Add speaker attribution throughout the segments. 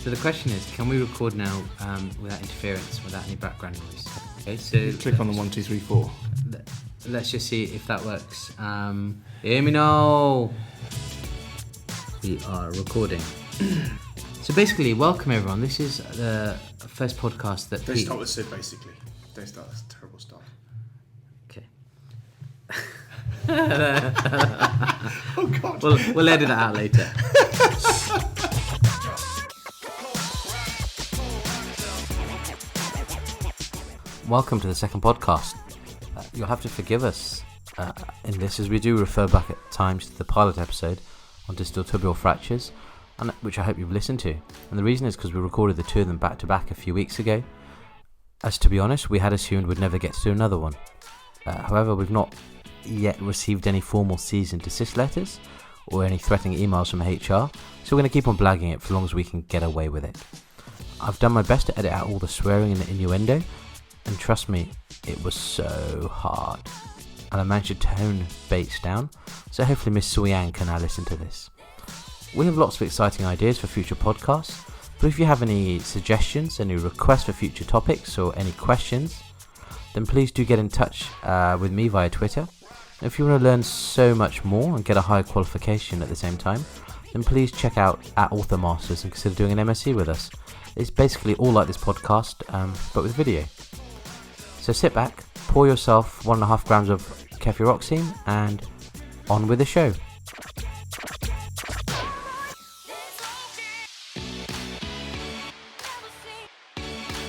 Speaker 1: So the question is, can we record now without interference, without any background noise? Okay, so
Speaker 2: click on the 1, 2, 3, 4.
Speaker 1: Let's just see if that works. Hear me now. We are recording. So basically, welcome everyone. This is the first podcast that
Speaker 2: Don't start with so basically. Don't start. That's a terrible start.
Speaker 1: Okay.
Speaker 2: Oh God.
Speaker 1: We'll edit that out later. Welcome to the second podcast. You'll have to forgive us in this, as we do refer back at times to the pilot episode on distal tibial fractures, and which I hope you've listened to. And the reason is because we recorded the two of them back to back a few weeks ago. As to be honest, we had assumed we'd never get to do another one. However, we've not yet received any formal cease and desist letters or any threatening emails from HR, so we're going to keep on blagging it for as long as we can get away with it. I've done my best to edit out all the swearing and the innuendo, and trust me, it was so hard. And I managed to tone Bates down, so hopefully Miss Sui-Yang can now listen to this. We have lots of exciting ideas for future podcasts, but if you have any suggestions, any requests for future topics, or any questions, then please do get in touch with me via Twitter. If you want to learn so much more and get a higher qualification at the same time, then please check out at Author and consider doing an MSc with us. It's basically all like this podcast, but with video. So sit back, pour yourself 1.5 grams of cefuroxime, and on with the show.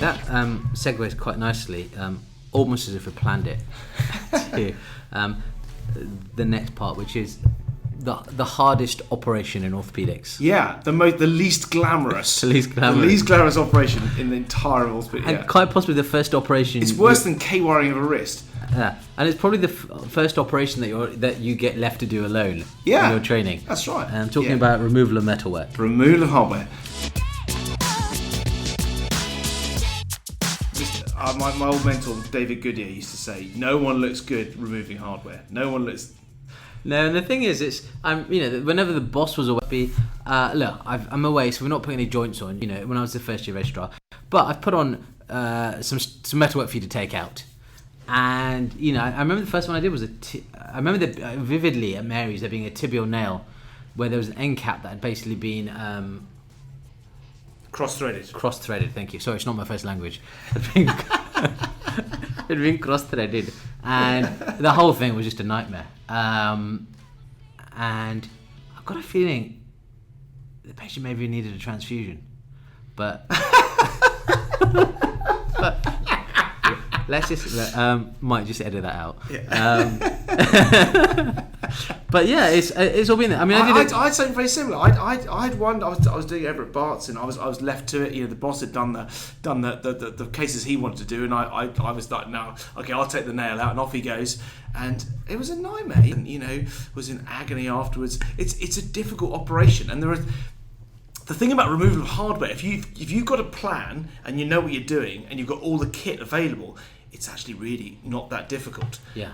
Speaker 1: That segues quite nicely, almost as if we planned it, to the next part, which is the hardest operation in orthopaedics.
Speaker 2: Yeah, the least glamorous.
Speaker 1: The least
Speaker 2: glamorous operation in the entire orthopedics.
Speaker 1: And quite possibly the first operation.
Speaker 2: It's worse than K-wiring of a wrist.
Speaker 1: Yeah, and it's probably the first operation that you get left to do alone.
Speaker 2: Yeah,
Speaker 1: in your training.
Speaker 2: That's right.
Speaker 1: And I'm talking about removal of metalwork.
Speaker 2: Removal of hardware. My old mentor David Goodyear used to say, "No one looks good removing hardware. No one looks."
Speaker 1: No, and the thing is, whenever the boss was away, look, I'm away, so we're not putting any joints on. When I was the first year registrar, but I've put on some metalwork for you to take out. And I remember the first one I did was I remember vividly at Mary's there being a tibial nail where there was an end cap that had basically been cross-threaded. Thank you. Sorry, it's not my first language. It had been cross-threaded, and the whole thing was just a nightmare. And I've got a feeling the patient maybe needed a transfusion, but. Let's just might just edit that out. Yeah. But yeah, it's all been there. I mean, I
Speaker 2: had something very similar. I had one. I was doing it over at Bart's, and I was left to it. The boss had done the cases he wanted to do, and I was like, no, okay, I'll take the nail out, and off he goes. And it was a nightmare. And, was in agony afterwards. It's a difficult operation, and there are. The thing about removal of hardware, if you've got a plan and you know what you're doing and you've got all the kit available, it's actually really not that difficult.
Speaker 1: Yeah.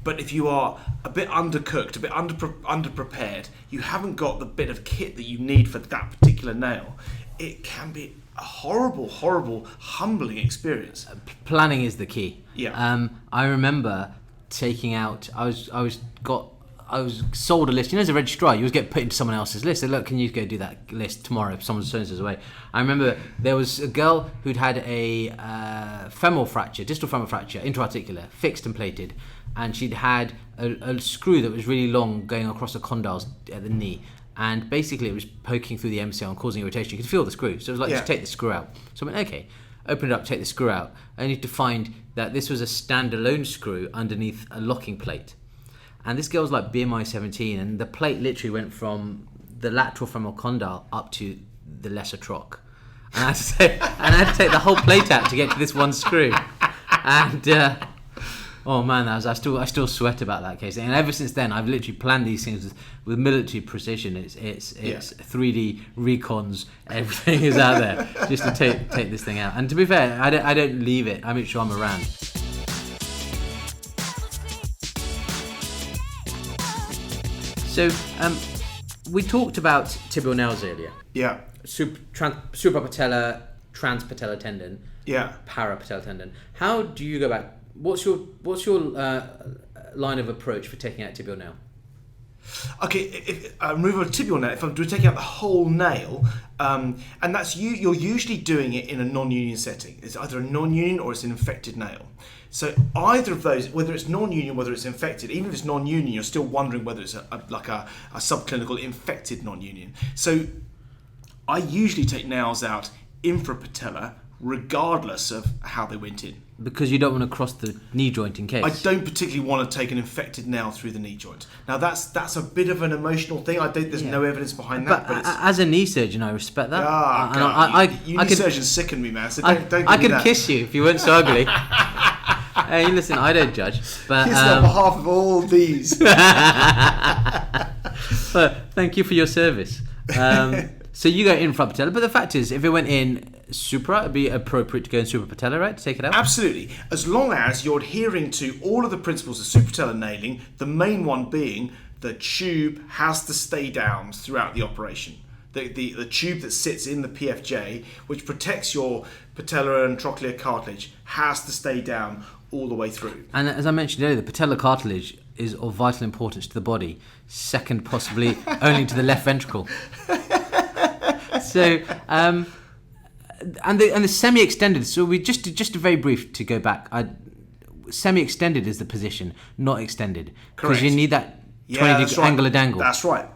Speaker 2: But if you are a bit undercooked, a bit underprepared, you haven't got the bit of kit that you need for that particular nail, it can be a horrible, horrible, humbling experience.
Speaker 1: Planning is the key.
Speaker 2: Yeah.
Speaker 1: I remember taking out. I was sold a list. As a registrar, you always get put into someone else's list. They look, can you go do that list tomorrow if someone's so-and-so's away? I remember there was a girl who'd had a distal femoral fracture, intra-articular, fixed and plated, and she'd had a screw that was really long going across the condyles at the knee, and basically it was poking through the MCL and causing irritation. You could feel the screw, so it was like, just take the screw out. So I went, okay, open it up, take the screw out. I need to find that this was a standalone screw underneath a locking plate. And this girl was like BMI 17, and the plate literally went from the lateral femoral condyle up to the lesser troch. And I had to take the whole plate out to get to this one screw. And oh man, I still sweat about that case. And ever since then, I've literally planned these things with military precision. It's 3D recons. Everything is out there just to take this thing out. And to be fair, I don't leave it. I make sure I'm around. So we talked about tibial nails earlier.
Speaker 2: Yeah.
Speaker 1: Suprapatellar, transpatellar tendon.
Speaker 2: Yeah.
Speaker 1: Parapatellar tendon. How do you go back? What's your line of approach for taking out tibial nail?
Speaker 2: Okay, if removal of tibial nail, if I'm taking out the whole nail, and that's you're usually doing it in a non-union setting. It's either a non-union or it's an infected nail. So either of those, whether it's non-union, whether it's infected, even if it's non-union, you're still wondering whether it's a subclinical infected non-union. So I usually take nails out infrapatellar, regardless of how they went in.
Speaker 1: Because you don't want to cross the knee joint in case.
Speaker 2: I don't particularly want to take an infected nail through the knee joint. Now that's a bit of an emotional thing. There's no evidence behind that. But
Speaker 1: as a knee surgeon, I respect that.
Speaker 2: Knee surgeons sicken me, man. So don't
Speaker 1: I could kiss you if you weren't so ugly. Hey, listen, I don't judge. But
Speaker 2: kiss on behalf of all these.
Speaker 1: But thank you for your service. So you go infrapatellar, but the fact is, if it went in supra, it'd be appropriate to go in suprapatellar, right? To take it out?
Speaker 2: Absolutely. As long as you're adhering to all of the principles of suprapatellar nailing, the main one being the tube has to stay down throughout the operation. The tube that sits in the PFJ, which protects your patellar and trochlear cartilage, has to stay down all the way through.
Speaker 1: And as I mentioned earlier, the patellar cartilage is of vital importance to the body, second possibly only to the left ventricle. So, and the semi-extended. So we just very brief to go back. Semi-extended is the position, not extended, because you need that 20-degree angle of dangle.
Speaker 2: That's right.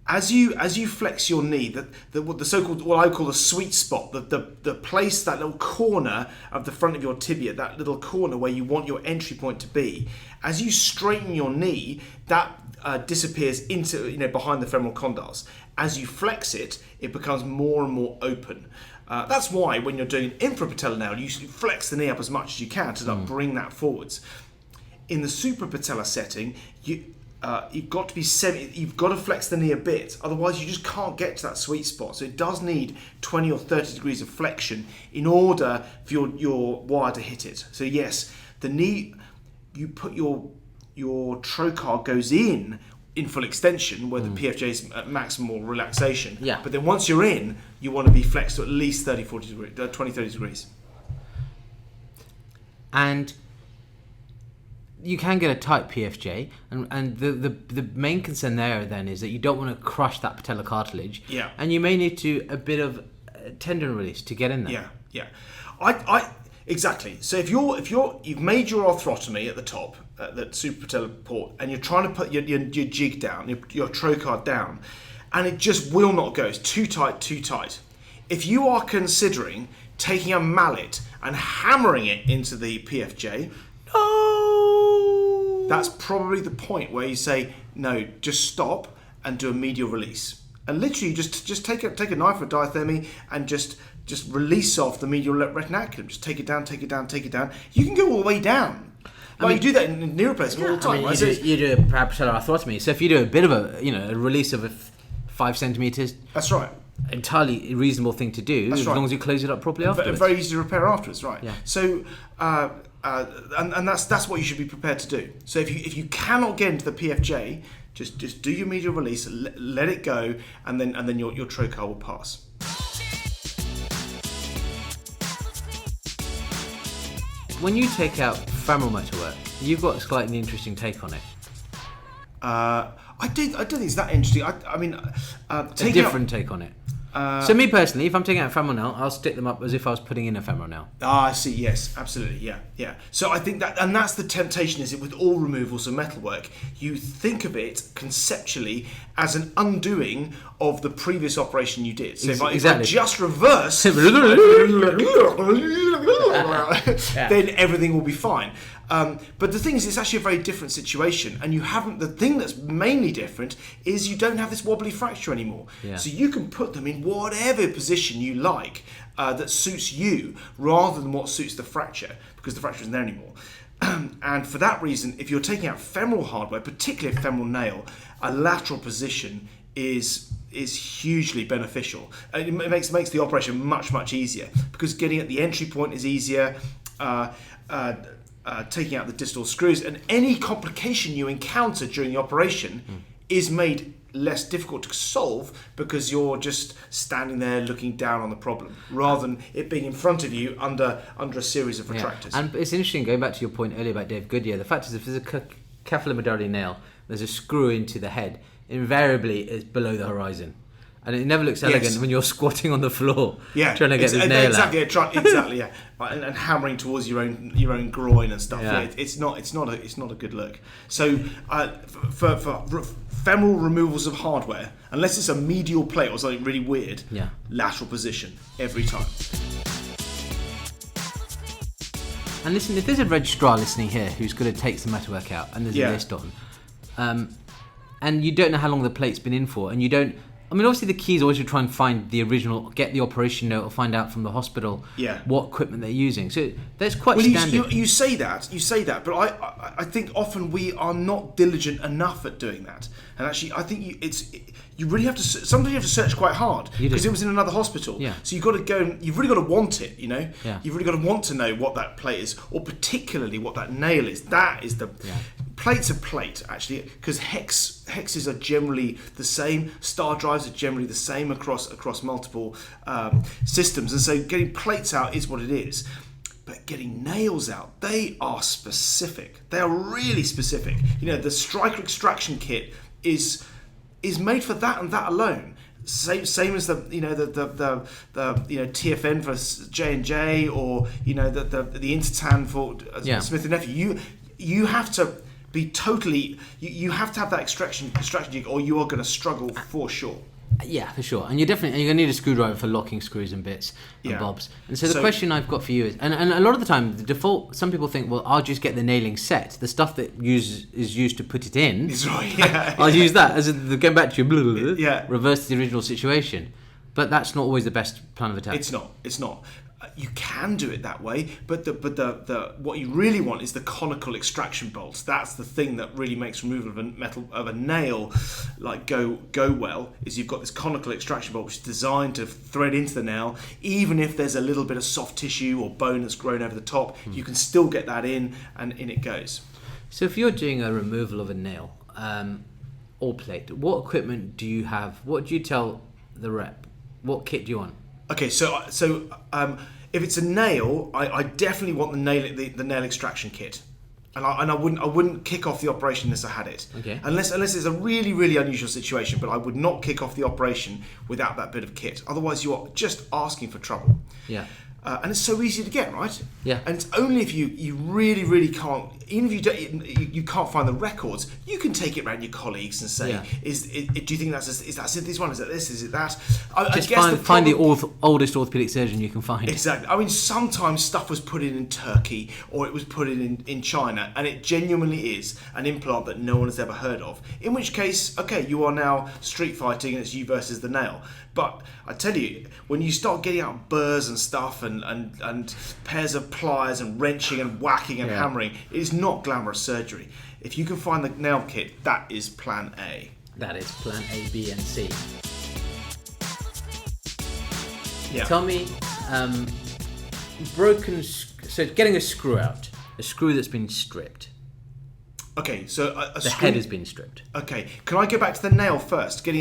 Speaker 2: As you flex your knee, the so-called, what I call the sweet spot, the place, that little corner of the front of your tibia, that little corner where you want your entry point to be. As you straighten your knee, that disappears into behind the femoral condyles. As you flex it, it becomes more and more open. That's why when you're doing infrapatellar nail, you flex the knee up as much as you can to bring that forwards. In the suprapatellar setting, you've got to flex the knee a bit, otherwise you just can't get to that sweet spot. So it does need 20 or 30 degrees of flexion in order for your wire to hit it. So yes, the knee, you put your trocar goes in full extension where the PFJ is at maximal relaxation.
Speaker 1: Yeah.
Speaker 2: But then once you're in, you want to be flexed to at least 30 degrees.
Speaker 1: And you can get a tight PFJ, and the main concern there then is that you don't want to crush that patellar cartilage.
Speaker 2: Yeah.
Speaker 1: And you may need a bit of tendon release to get in there.
Speaker 2: Yeah. Exactly. So if you've made your arthrotomy at the top, that suprapatellar port, and you're trying to put your jig down, your trocar down, and it just will not go. It's too tight. If you are considering taking a mallet and hammering it into the PFJ, no, that's probably the point where you say no. Just stop and do a medial release, and literally just take a knife or diathermy and just release off the medial retinaculum. Just take it down. You can go all the way down. You do that in knee replacement all the time.
Speaker 1: You do a parapatellar arthrotomy. So if you do a bit of a release of 5 centimeters,
Speaker 2: that's right.
Speaker 1: Entirely reasonable thing to do, as long as you close it up properly afterwards.
Speaker 2: Very easy to repair afterwards, right?
Speaker 1: Yeah.
Speaker 2: So, and that's what you should be prepared to do. So if you cannot get into the PFJ, just do your medial release, let it go, and then your trocar will pass.
Speaker 1: When you take out femoral metalwork, you've got a slightly interesting take on it.
Speaker 2: I don't think it's that interesting. I mean,
Speaker 1: a different take on it. So me personally, if I'm taking out a femoral nail, I'll stick them up as if I was putting in a femoral nail.
Speaker 2: I see. Yes, absolutely. Yeah. So I think that, and that's the temptation, is it, with all removals of metalwork, you think of it conceptually as an undoing of the previous operation you did. So if I just reverse, then everything will be fine. But the thing is, it's actually a very different situation, and the thing that's mainly different is you don't have this wobbly fracture anymore.
Speaker 1: Yeah.
Speaker 2: So you can put them in whatever position you like that suits you, rather than what suits the fracture, because the fracture isn't there anymore. And for that reason, if you're taking out femoral hardware, particularly a femoral nail, a lateral position is hugely beneficial. It makes the operation much easier, because getting at the entry point is easier. Taking out the distal screws, and any complication you encounter during the operation is made less difficult to solve because you're just standing there looking down on the problem rather than it being in front of you under a series of retractors.
Speaker 1: And it's interesting, going back to your point earlier about Dave Goodyear, the fact is if there's a cephalomedullary nail, there's a screw into the head, invariably it's below the horizon. And it never looks elegant when you're squatting on the floor trying to get the nail out.
Speaker 2: Exactly, yeah. And hammering towards your own groin and stuff. Yeah. It's not a good look. So for femoral removals of hardware, unless it's a medial plate or something really weird, lateral position every time.
Speaker 1: And listen, if there's a registrar listening here who's going to take some metalwork out and there's a list on, and you don't know how long the plate's been in for, and you don't. I mean, obviously the key is always to try and find the original, get the operation note, or find out from the hospital what equipment they're using. So that's quite standard.
Speaker 2: You say that, but I think often we are not diligent enough at doing that. And actually, I think you really have to. Sometimes you have to search quite hard because it was in another hospital.
Speaker 1: Yeah.
Speaker 2: So you've got to go. And you've really got to want it. You know.
Speaker 1: Yeah.
Speaker 2: You've really got to want to know what that plate is, or particularly what that nail is. That is the. Yeah. Plate's a plate, actually, because hexes are generally the same. Star drives are generally the same across multiple systems, and so getting plates out is what it is. But getting nails out, they are specific. They are really specific. You know, the striker extraction kit is made for that and that alone. Same as the TFN for J&J, or the Intertan for Smith and Nephew. You have to be totally. You have to have that extraction jig, or you are going to struggle for sure.
Speaker 1: Yeah, for sure. And you're going to need a screwdriver for locking screws and bits and bobs. And so the question I've got for you is, and a lot of the time, the default, some people think, well, I'll just get the nailing set. The stuff that is used to put it in,
Speaker 2: is right, yeah.
Speaker 1: I'll use that. As going back to your reverse the original situation. But that's not always the best plan of attack.
Speaker 2: It's not. You can do it that way, but the what you really want is the conical extraction bolts. That's the thing that really makes removal of a nail like go well. Is you've got this conical extraction bolt which is designed to thread into the nail, even if there's a little bit of soft tissue or bone that's grown over the top, you can still get that in, and in it goes.
Speaker 1: So if you're doing a removal of a nail or plate, what equipment do you have? What do you tell the rep? What kit do you want?
Speaker 2: Okay, so if it's a nail, I definitely want the nail extraction kit, and I wouldn't kick off the operation unless I had it.
Speaker 1: Okay.
Speaker 2: Unless it's a really, really unusual situation, but I would not kick off the operation without that bit of kit. Otherwise, you are just asking for trouble.
Speaker 1: Yeah.
Speaker 2: And it's so easy to get, right?
Speaker 1: Yeah.
Speaker 2: And it's only if you really, really can't, even if you can't find the records, you can take it around your colleagues and say, do you think is that this one? Is it this? Is it that?
Speaker 1: Just find the oldest orthopaedic surgeon you can find.
Speaker 2: Exactly. I mean, sometimes stuff was put in Turkey, or it was put in China, and it genuinely is an implant that no one has ever heard of. In which case, okay, you are now street fighting, and it's you versus the nail. But I tell you, when you start getting out burrs and stuff and pairs of pliers and wrenching and whacking and hammering, it is not glamorous surgery. If you can find the nail kit, that is plan A.
Speaker 1: That is plan A, B, and C.
Speaker 2: Yeah.
Speaker 1: Tell me, so getting a screw out, a screw that's been stripped.
Speaker 2: Okay, so
Speaker 1: the head has been stripped.
Speaker 2: Okay, can I go back to the nail first?
Speaker 1: Sure.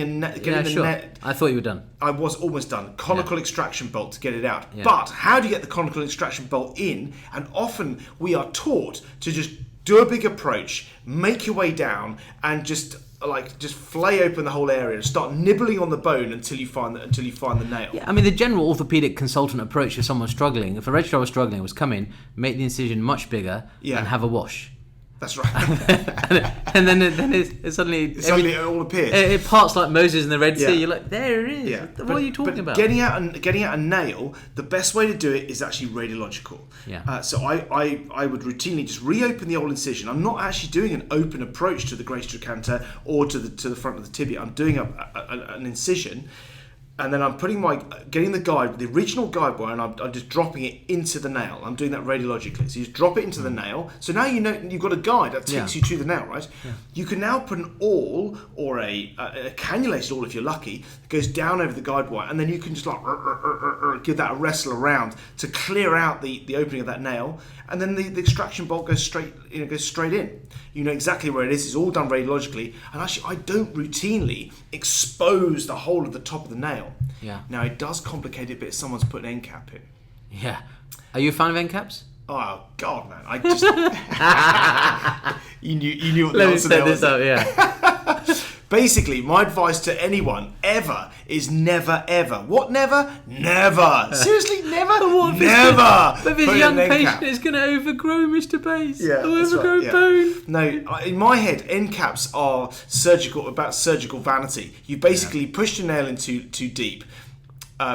Speaker 1: I thought you were done.
Speaker 2: I was almost done. Conical extraction bolt to get it out. Yeah. But how do you get the conical extraction bolt in? And often we are taught to just do a big approach, make your way down, and just flay open the whole area and start nibbling on the bone until you find the nail.
Speaker 1: Yeah, I mean, the general orthopaedic consultant approach if someone's struggling, if a registrar was struggling, was come in, make the incision much bigger, and have a wash.
Speaker 2: That's right.
Speaker 1: and then it suddenly
Speaker 2: it all appears.
Speaker 1: It parts like Moses in the Red Sea. You're like, there it is.
Speaker 2: Yeah.
Speaker 1: What are you talking about?
Speaker 2: Getting out a nail, the best way to do it is actually radiological.
Speaker 1: Yeah.
Speaker 2: So I would routinely just reopen the old incision. I'm not actually doing an open approach to the greater trochanter or to the front of the tibia. I'm doing an incision. and then I'm getting the original guide wire, and I'm just dropping it into the nail. I'm doing that radiologically. So you just drop it into the nail. So now you know you've got a guide that takes you to the nail, right? Yeah. You can now put an awl or a cannulated awl if you're lucky, that goes down over the guide wire, and then you can just like give that a wrestle around to clear out the opening of that nail, and then the extraction bolt goes straight in. You know exactly where it is. It's all done radiologically, and actually I don't routinely expose the whole of the top of the nail.
Speaker 1: Yeah.
Speaker 2: Now it does complicate it a bit if someone's put an end cap in.
Speaker 1: Yeah. Are you a fan of end caps?
Speaker 2: Oh God, man! I just you knew what the
Speaker 1: Let me
Speaker 2: answer
Speaker 1: set
Speaker 2: there
Speaker 1: this
Speaker 2: was.
Speaker 1: up. Yeah.
Speaker 2: Basically, my advice to anyone ever is never ever. What never? Never. Seriously, never. Never.
Speaker 1: But this young patient is going to overgrow, Mr. Bass.
Speaker 2: Yeah,
Speaker 1: overgrown bone.
Speaker 2: No, in my head, end caps are about surgical vanity. You basically pushed your nail in too deep.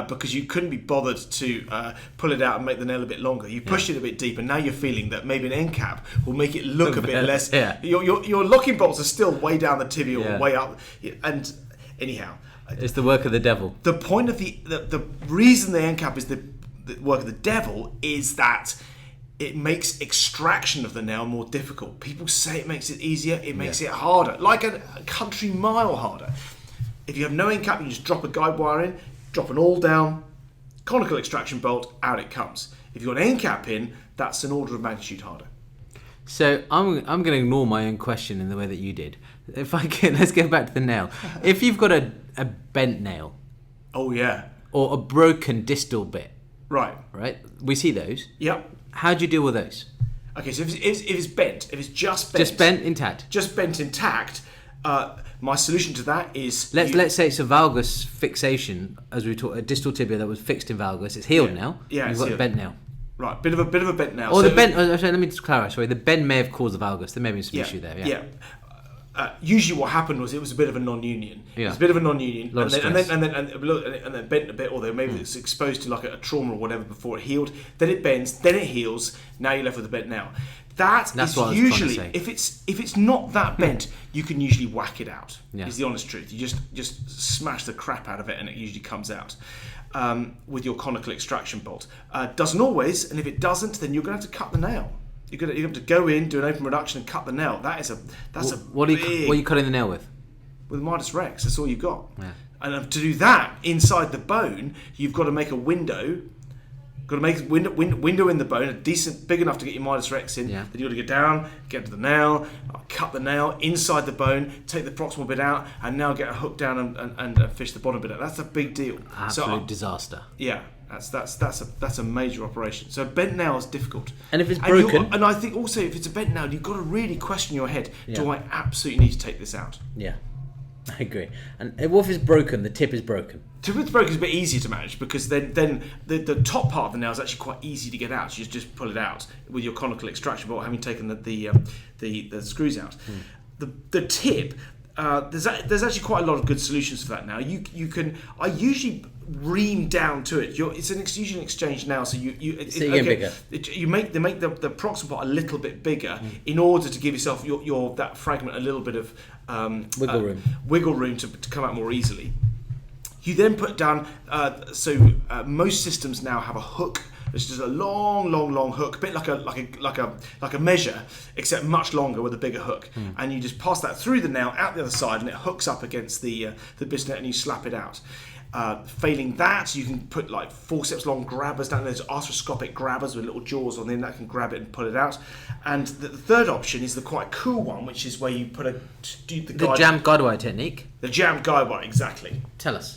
Speaker 2: Because you couldn't be bothered to pull it out and make the nail a bit longer. You pushed it a bit deeper, and now you're feeling that maybe an end cap will make it look a bit less.
Speaker 1: Yeah.
Speaker 2: Your locking bolts are still way down the tibial, way up. And anyhow,
Speaker 1: it's the work of the devil.
Speaker 2: The point of the reason the end cap is the work of the devil is that it makes extraction of the nail more difficult. People say it makes it easier. It makes it harder, like a country mile harder. If you have no end cap, you just drop a guide wire in. Drop an awl down, conical extraction bolt, out it comes. If you've got an end cap in, that's an order of magnitude harder.
Speaker 1: So I'm going to ignore my own question in the way that you did. If I can, let's go back to the nail. If you've got a bent nail.
Speaker 2: Oh yeah.
Speaker 1: Or a broken distal bit.
Speaker 2: Right.
Speaker 1: We see those.
Speaker 2: Yep.
Speaker 1: How do you deal with those?
Speaker 2: Okay, so if it's bent, if it's just bent.
Speaker 1: Just bent intact.
Speaker 2: Just bent intact. My solution to that is
Speaker 1: let's say it's a valgus fixation, as we talked, a distal tibia that was fixed in valgus. It's healed now.
Speaker 2: Yeah,
Speaker 1: you've got a bent nail.
Speaker 2: Right, bit of a bent nail.
Speaker 1: Or the bent. Let me just clarify. Sorry, the bend may have caused the valgus. There may be some issue there.
Speaker 2: Yeah. Usually, what happened was it was a bit of a non-union.
Speaker 1: Yeah.
Speaker 2: It was a bit of a non-union,
Speaker 1: and
Speaker 2: then bent a bit, or maybe it's exposed to like a trauma or whatever before it healed. Then it bends, then it heals. Now you're left with a bent nail. That's what usually, if it's not that bent, you can usually whack it out.
Speaker 1: Yeah.
Speaker 2: Is the honest truth. You just smash the crap out of it, and it usually comes out with your conical extraction bolt. Doesn't always, and if it doesn't, then you're going to have to cut the nail. You're going to have to go in, do an open reduction, and cut the nail.
Speaker 1: What are you cutting the nail with?
Speaker 2: With Midas Rex. That's all you've got.
Speaker 1: Yeah.
Speaker 2: And to do that inside the bone, you've got to make a window. Got to make a window in the bone, a decent, big enough to get your Midas Rex in.
Speaker 1: Yeah.
Speaker 2: Then you've got to get down, get to the nail, cut the nail inside the bone, take the proximal bit out, and now get a hook down and fish the bottom bit out. That's a big deal.
Speaker 1: Absolute disaster.
Speaker 2: Yeah, that's a major operation. So a bent nail is difficult.
Speaker 1: And if it's broken,
Speaker 2: and I think also if it's a bent nail, you've got to really question your head.
Speaker 1: Yeah.
Speaker 2: Do I absolutely need to take this out?
Speaker 1: Yeah, I agree. And what if it's broken? The tip is broken.
Speaker 2: Tip is broken is a bit easier to manage because then the top part of the nail is actually quite easy to get out. You just pull it out with your conical extraction bolt, having taken the screws out. The tip, there's actually quite a lot of good solutions for that now. I usually ream down to it. It's usually an exchange nail, so you
Speaker 1: bigger.
Speaker 2: You make the proximal part a little bit bigger in order to give yourself your that fragment a little bit of wiggle room to come out more easily. You then put down, most systems now have a hook. It's just a long hook, a bit like a measure, except much longer with a bigger hook. And you just pass that through the nail, out the other side, and it hooks up against the bisnet, and you slap it out. Failing that, you can put like forceps long grabbers down there. There's arthroscopic grabbers with little jaws on them that can grab it and pull it out. And the third option is the quite cool one, which is where you put the
Speaker 1: jammed guide wire technique.
Speaker 2: The jammed guide wire, exactly.
Speaker 1: Tell us.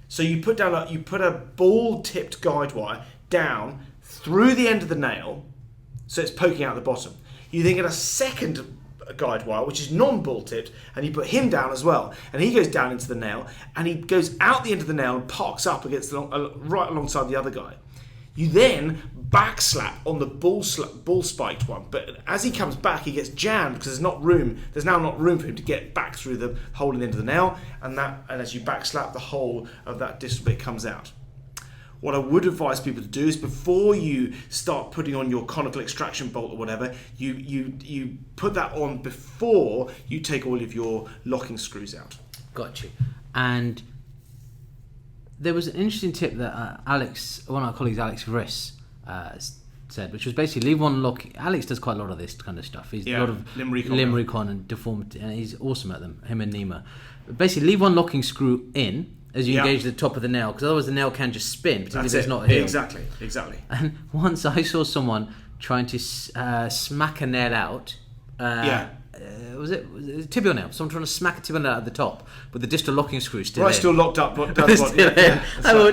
Speaker 2: So you put a ball-tipped guide wire down through the end of the nail, so it's poking out the bottom. You then get a second guide wire, which is non-ball tipped, and you put him down as well, and he goes down into the nail, and he goes out the end of the nail and parks up against right alongside the other guy. You then back slap on the ball spiked one, but as he comes back, he gets jammed because there's now not room for him to get back through the hole in the end of the nail, and as you back slap, the whole of that distal bit comes out. What I would advise people to do is before you start putting on your conical extraction bolt or whatever, you put that on before you take all of your locking screws out.
Speaker 1: Got you. And there was an interesting tip that one of our colleagues, Alex Riss, said, which was basically leave one lock. Alex does quite a lot of this kind of stuff. He's a lot of limb recon and deformity, and he's awesome at them. Him and Nima. But basically, leave one locking screw in as you engage the top of the nail, because otherwise the nail can just spin, particularly if it's not healed.
Speaker 2: Exactly.
Speaker 1: And once I saw someone trying to smack a nail out. Was it a tibial nail? Someone trying to smack a tibial nail at the top with the distal locking screw still in.
Speaker 2: Still locked up. I
Speaker 1: walked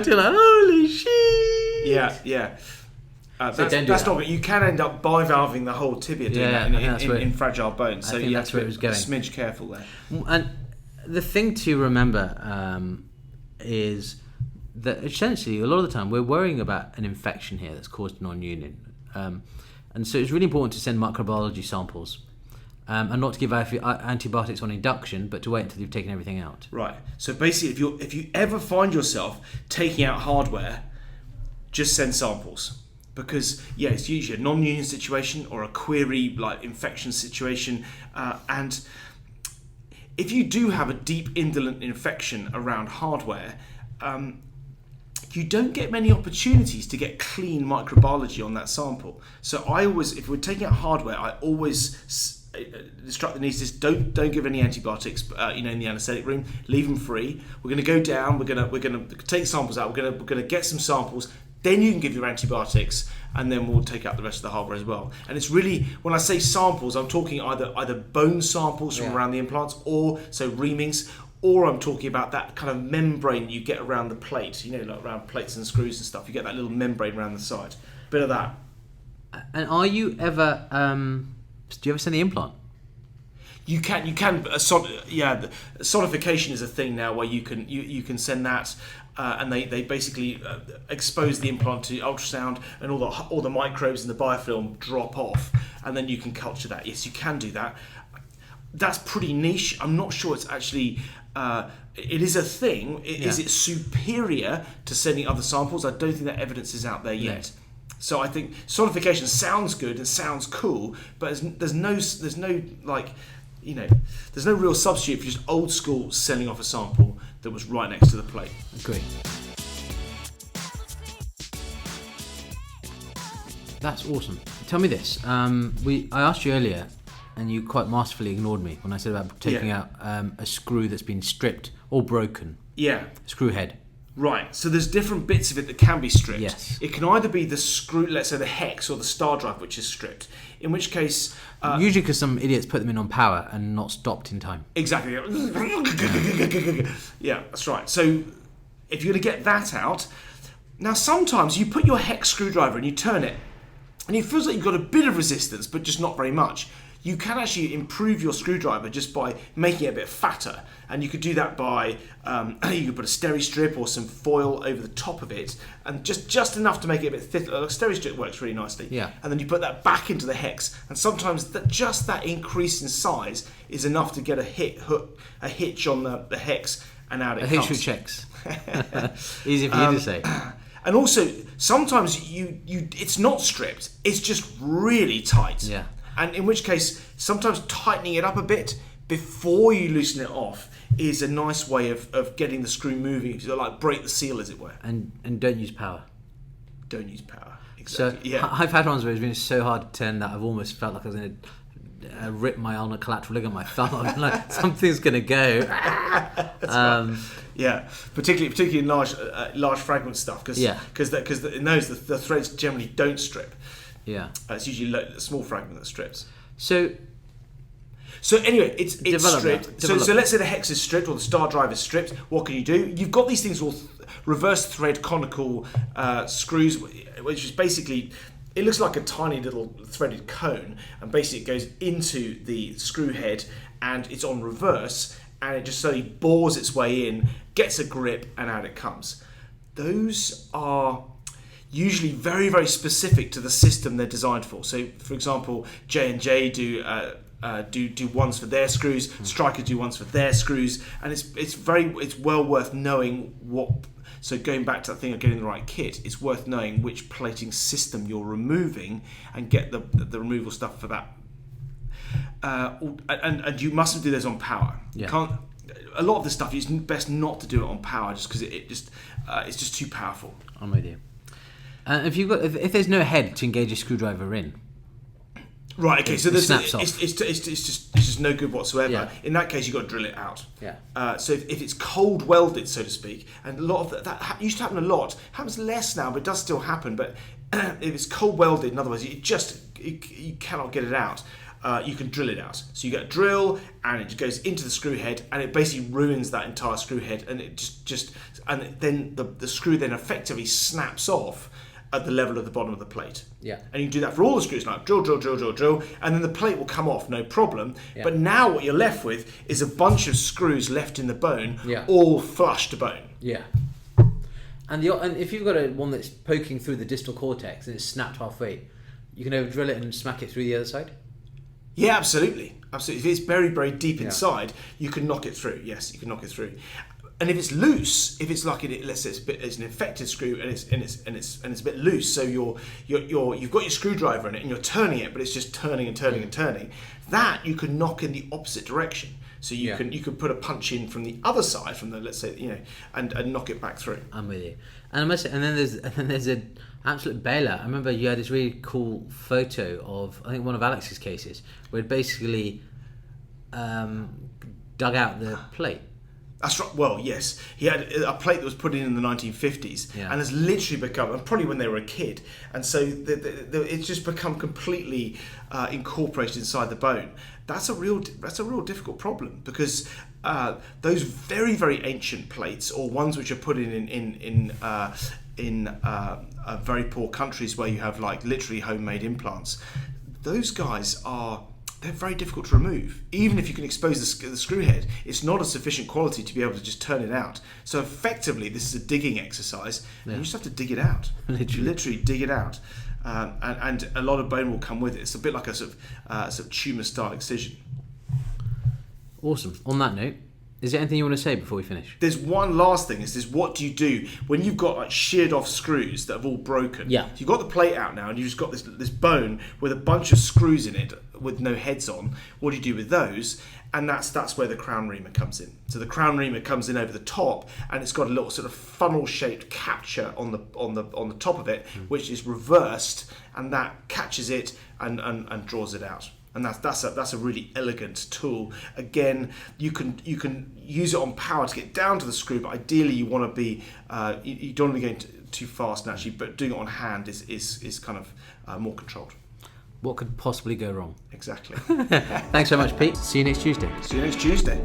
Speaker 1: in like, holy shit!
Speaker 2: Yeah. That's not good. You can end up bivalving the whole tibia doing that in fragile bones. So you have to be a smidge careful there.
Speaker 1: And the thing to remember is that essentially a lot of the time we're worrying about an infection here that's caused non-union. And so it's really important to send microbiology samples. And not to give antibiotics on induction, but to wait until you've taken everything out. Right.
Speaker 2: So basically, if you ever find yourself taking out hardware, just send samples, because it's usually a non-union situation or a query like infection situation, and if you do have a deep indolent infection around hardware, you don't get many opportunities to get clean microbiology on that sample. So if we're taking out hardware, I always instruct the anaesthetist, don't give any antibiotics in the anaesthetic room. Leave them free. We're going to go down, we're going to take samples out, we're going to get some samples, then you can give your antibiotics, and then we'll take out the rest of the hardware as well. And it's really, when I say samples, I'm talking either bone samples from around the implants, or reamings, or I'm talking about that kind of membrane you get around the plate, like around plates and screws and stuff. You get that little membrane around the side. Bit of that.
Speaker 1: And are you ever... do you ever send the implant?
Speaker 2: You can. Sonification is a thing now where you can send that, and they basically expose the implant to ultrasound, and all the microbes in the biofilm drop off, and then you can culture that. Yes, you can do that. That's pretty niche. I'm not sure it's actually. It is a thing. Is it superior to sending other samples? I don't think that evidence is out there yet. So I think sonification sounds good and sounds cool, but there's no real substitute for just old school sending off a sample that was right next to the plate.
Speaker 1: Agree. That's awesome. Tell me this. I asked you earlier, and you quite masterfully ignored me when I said about taking out a screw that's been stripped or broken.
Speaker 2: Yeah.
Speaker 1: Screw head.
Speaker 2: Right, so there's different bits of it that can be stripped.
Speaker 1: Yes.
Speaker 2: It can either be the screw, let's say the hex or the star drive, which is stripped, in which case...
Speaker 1: usually because some idiots put them in on power and not stopped in time.
Speaker 2: Exactly. Yeah, that's right. So if you're going to get that out... Now, sometimes you put your hex screwdriver and you turn it, and it feels like you've got a bit of resistance, but just not very much. You can actually improve your screwdriver just by making it a bit fatter, and you could do that by you could put a steri strip or some foil over the top of it, and just enough to make it a bit thicker. A steri strip works really nicely.
Speaker 1: Yeah. And
Speaker 2: then you put that back into the hex, and sometimes just that increase in size is enough to get a hitch on the hex, and out it comes.
Speaker 1: A hitch with checks. Easy for you to say.
Speaker 2: And also, sometimes you it's not stripped; it's just really tight.
Speaker 1: Yeah.
Speaker 2: And in which case, sometimes tightening it up a bit before you loosen it off is a nice way of getting the screw moving. So like break the seal, as it were.
Speaker 1: And don't use power.
Speaker 2: Don't use power. Exactly.
Speaker 1: So I've had ones where it's been so hard to turn that I've almost felt like I was going to rip my ulnar collateral ligament, my thumb. I'm like, something's going to go.
Speaker 2: Yeah, particularly in large fragment stuff, because in those the threads generally don't strip.
Speaker 1: Yeah,
Speaker 2: it's usually a small fragment that strips.
Speaker 1: So
Speaker 2: anyway, it's stripped. So let's say the hex is stripped or the star drive is stripped. What can you do? You've got these things called reverse thread conical screws, which is basically, it looks like a tiny little threaded cone, and basically it goes into the screw head and it's on reverse, and it just slowly bores its way in, gets a grip, and out it comes. Those are usually very, very specific to the system they're designed for. So, for example, J&J do ones for their screws, Stryker do ones for their screws, and it's well worth knowing what. So going back to that thing of getting the right kit, it's worth knowing which plating system you're removing and get the removal stuff for that. And you mustn't do those on power.
Speaker 1: Yeah.
Speaker 2: You can't. a lot of this stuff, it's best not to do it on power, just because it's just too powerful.
Speaker 1: I'm with you. If there's no head to engage a screwdriver in,
Speaker 2: right? Okay, so
Speaker 1: snaps off.
Speaker 2: It's just no good whatsoever.
Speaker 1: Yeah.
Speaker 2: In that case, you've got to drill it out.
Speaker 1: Yeah.
Speaker 2: So if it's cold welded, so to speak, and a lot of that used to happen a lot. Happens less now, but it does still happen. But if it's cold welded, in other words, you cannot get it out. You can drill it out. So you get a drill, and it goes into the screw head, and it basically ruins that entire screw head, and it and then the screw then effectively snaps off at the level of the bottom of the plate.
Speaker 1: Yeah.
Speaker 2: And you can do that for all the screws, like drill, and then the plate will come off, no problem. Yeah. But now what you're left with is a bunch of screws left in the bone, all flush to bone.
Speaker 1: Yeah. And if you've got one that's poking through the distal cortex and it's snapped halfway, you can over drill it and smack it through the other side?
Speaker 2: Yeah, absolutely. If it's very, very deep inside, you can knock it through. Yes, you can knock it through. And if it's loose, if it's like let's say it's an infected screw and it's a bit loose, so you've got your screwdriver in it and you're turning it, but it's just turning and turning and turning. That you can knock in the opposite direction. So you can put a punch in from the other side, from the, let's say, and knock it back through.
Speaker 1: I'm with you. And I must say, and then there's an absolute bailout. I remember you had this really cool photo of, I think, one of Alex's cases where it basically dug out the plate.
Speaker 2: That's right. Well, yes, he had a plate that was put in the 1950s, and has literally become, and probably when they were a kid, and so it's just become completely incorporated inside the bone. That's a real difficult problem, because those very, very ancient plates, or ones which are put in very poor countries where you have like literally homemade implants, those guys they're very difficult to remove. Even if you can expose the screw head, it's not a sufficient quality to be able to just turn it out. So effectively, this is a digging exercise, and you just have to dig it out. Literally dig it out. And a lot of bone will come with it. It's a bit like a sort of tumour-style excision.
Speaker 1: Awesome. On that note, is there anything you want to say before we finish?
Speaker 2: There's one last thing. Is what do you do when you've got like sheared off screws that have all broken?
Speaker 1: Yeah.
Speaker 2: So you've got the plate out now, and you've just got this bone with a bunch of screws in it with no heads on. What do you do with those? And that's where the crown reamer comes in. So the crown reamer comes in over the top, and it's got a little sort of funnel-shaped capture on the top of it, which is reversed, and that catches it and draws it out. And that's a really elegant tool. Again, you can use it on power to get down to the screw, but ideally you want to be you don't want to be going too fast naturally. But doing it on hand is kind of more controlled.
Speaker 1: What could possibly go wrong?
Speaker 2: Exactly.
Speaker 1: Thanks so much, Pete. See you next Tuesday.
Speaker 2: See you next Tuesday.